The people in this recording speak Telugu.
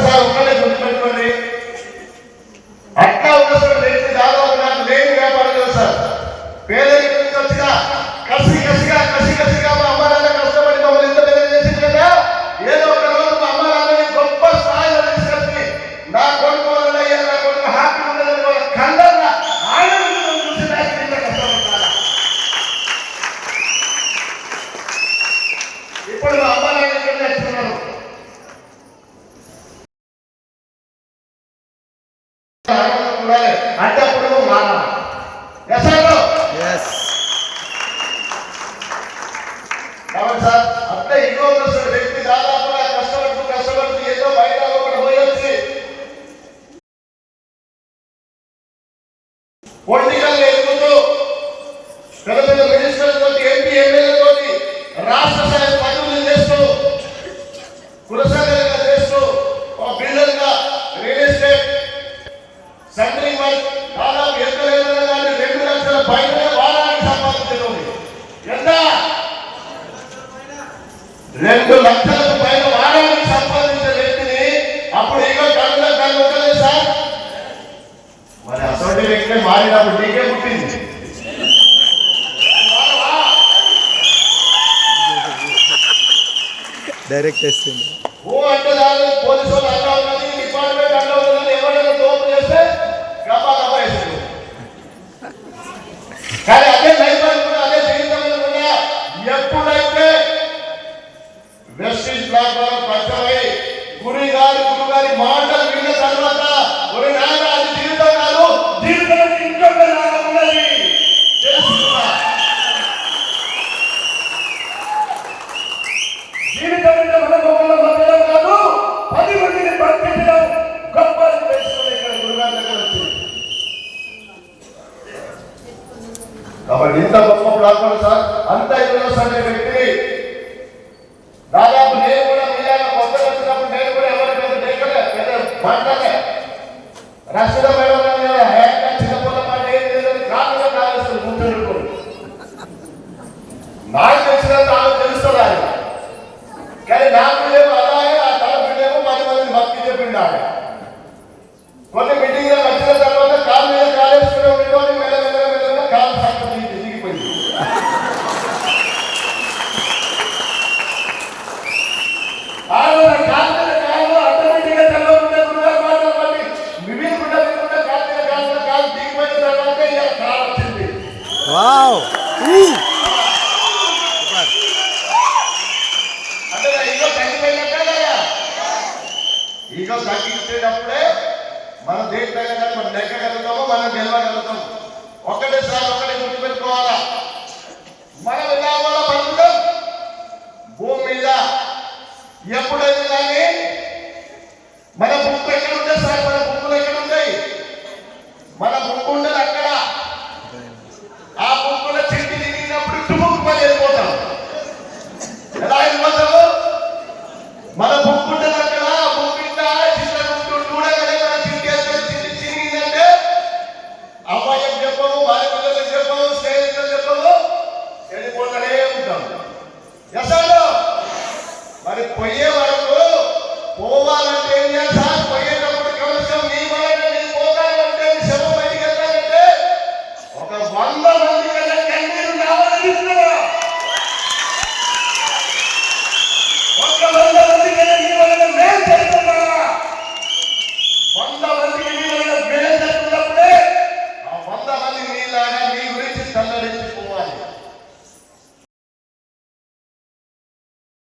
ఒకసారి ఒక్కడే గుర్తుపెట్టుకోండి, అట్లా ఒకసారి వ్యక్తి దాదాపు నాకు లేని వ్యాపారం కదా సార్. పేదరికం నుంచి వచ్చిన కసిగా మా అమ్మ నాన్న కష్టపడి మమ్మల్ని ఇంత పెద్ద చేసింది కదా. ఏదో ఒక రోజు మా అమ్మ నాన్నని గొప్ప స్థాయిలో తీసుకొచ్చి నా కొడుకు వల్ల నా కొడుకు హ్యాపీ ఉండదని వాళ్ళ ఖండంగా ఆయన చూసి నాకు ఇంత కష్టపడతాను. ఇప్పుడు మా అమ్మ నాన్న ఇక్కడ నేర్చుకున్నారు. అంటే అప్పుడు మానవ కాబట్టి సార్ అట్లా ఇంకో వ్యక్తి దాదాపుగా కష్టపడుతూ ఏదో బయట ఒకటి పోయొచ్చి పొలిటికల్ ఎదుగుతూ పెద్ద పెద్ద మినిస్టర్లతో ఎంపీ ఎమ్మెల్యేలతో రాష్ట్ర స్థాయి పదవులు చేస్తూ కులసంఘంగా చేస్తూ బిల్డర్ గా రియల్ ఎస్టేట్ సెంట్రింగ్ వర్క్ దాదాపు ఎంత లేదన్నా కానీ 2 లక్షల పైన వారానికి సంపాదించడం. ఎంత 2 లక్షలకు పైన వారానికి సంపాదించే వ్యక్తిని అప్పుడు ఇక కళ్ళు ఉండలేదు సార్. మరి అసలు వ్యక్తి మారినప్పుడు నీకే పుట్టింది. డైరెక్ట్ చేస్తుంది. ఓ అంటే దాని పోలీసు వాళ్ళు అడ్డా ఉన్నది, డిపార్ట్మెంట్ అడ్డా ఉన్నది, ఎవరైనా తోపు చేస్తే గబా వేసింది. కానీ అదే లైఫ్ కూడా అదే జీవితం కూడా ఎప్పుడైతే వెస్టిజ్ ప్లాట్ఫామ్ పచ్చమై గురుగారి మాటలు విన్న తర్వాత ఒక నాన్న అది జీవితం కాదు, జీవితం ఇంకొక లాగా ఉన్నది తెలుసుకున్నా. జీవితం అంటే మన మొక్కల మధ్యలో కాదు, 10 మందిని పంపించడం గొప్ప తెలుసుకునే ఇక్కడ గురుగారి దగ్గర వచ్చింది. కాబట్టి ఇంత గొప్ప ప్లాట్ఫామ్ సార్. అంత ఇన్వెస్ట్ అనే వ్యక్తిని దాదాపు నేను కూడా మీలాగా కొత్తగా వచ్చినప్పుడు నేను కూడా ఎవరికైనా మాట్లాడలే. రక్షణ మేడం చిన్నపిల్ల మాట ఏం లేదని కాకుండా కాలేస్తుంది కూర్చొని నాకు తెలిసినంత ఆమె తెలుస్తుంది ఆయన. కానీ నాకు లేవు అలాగే ఆ తలపిల్లేమో 10 మందిని భక్తి చెప్పింది ఆమె. కొన్ని మీటింగ్ లో వచ్చిన తర్వాత కాలు మీద కాలేసుకునే ఉండేవాళ్ళు మెల్లమెల్లగా కాలు సంగతి దిగిపోయింది. కాలు ఆటోమేటిక్ గా తెల్లకుండా మాట్లాడి వివిధకుండా కాలు దిగిపోయిన తర్వాత ఇలా కాలు వచ్చింది. అంటే ఈగో తగ్గిపోయినట్టే కదా. ఈగో తగ్గించేటప్పుడే మనం దేనిపైన కానీ మనం నెగ్గగలుగుతామో మనం గెలవగలుగుతాం. ఒకటే గుర్తుపెట్టుకోవాలా, మనం ఎలా అవ్వాలో బతుకుతాం భూమి మీద. ఎప్పుడైతే కానీ మన బుక్ ఎక్కడ ఉంటాయి సార్, మన బుక్కులు ఎక్కడ ఉంటాయి? మన బుక్ ఉండదు అక్కడ. ఆ బుక్కులో చెట్టు దిగినప్పుడు టుముక్ పని వెళ్ళిపోతాం. ఎలా వెళ్ళిపోతాము? మన బుక్ ఉంటుంది అక్కడ. బుక్ ఇంట్లో చూడగానే మన చిట్టి చిరిగిందంటే అమ్మాయి చెప్పము, భార్య పిల్లలకు చెప్పము, స్నేహితులు చెప్పము, వెళ్ళిపోతూనే ఉంటాం. ఎసాడు మరి పోయే వరకు పోవాలంటే ఏం చేయాలి? పోయేటప్పుడు కనీసం నీ వల్ల నీ పోతానంటే శవం బయటికి వెళ్తానంటే ఒక 100